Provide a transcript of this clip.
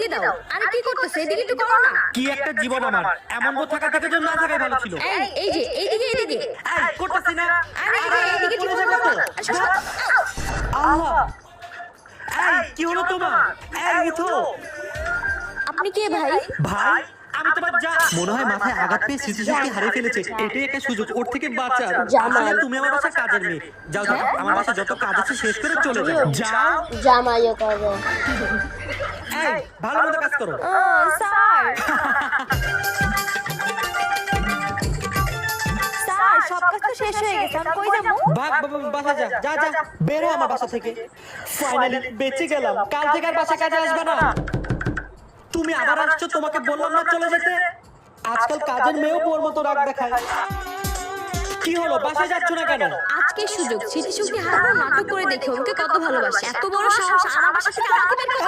এদিকে দাও। আরে কি করতেছ? এদিকে একটু করো না। কি একটা জীবন আমার, এমন বউ থাকা থেকে জন্য না থাকাই ভালো ছিল। এই যে এইদিকে এদিকে। এই করতেছি না। আরে এদিকে একটু পড়ে করো যাবে না। তো। আল্লাহ, এই কি হলো তোমার? এই উঠো। আপনি কে ভাই? ভাই আমি তোমার যা। মনে হয় মাথায় আঘাত পেয়ে স্মৃতিশক্তি হারিয়ে ফেলেছে। এটাই একটা সুযোগ ওর থেকে বাঁচার। আসলে তুমি আমার বাসার কাজের মেয়ে। যাও যাও, আমার বাসায় যত কাজ আছে শেষ করে চলে যাও। যাও। জামাইও করো। এই ভালো মতো কাজ করো। স্যার স্যার সব কাজ তো শেষ হয়ে গেছে। আমি কই যাবো? বাসা যা যা যা, বের হ আমার বাসা থেকে। ফাইনালি বেঁচে গেলাম। কাল থেকে আর বাসা কাজে আসবে না। তুমি আবার আসছো, তোমাকে বললাম না চলে যেতে। আজকাল কাজের মেয়েও বোর মতো রাগ দেখায়। কি হলো, বাসায় যাচ্ছ না কেন? আজকে সুযোগ, স্মৃতিশক্তি হারানো নাটক করে দেখো ওকে কত ভালোবাসে। এত বড় সাহস আমার বাসা থেকে আমাকে বের করে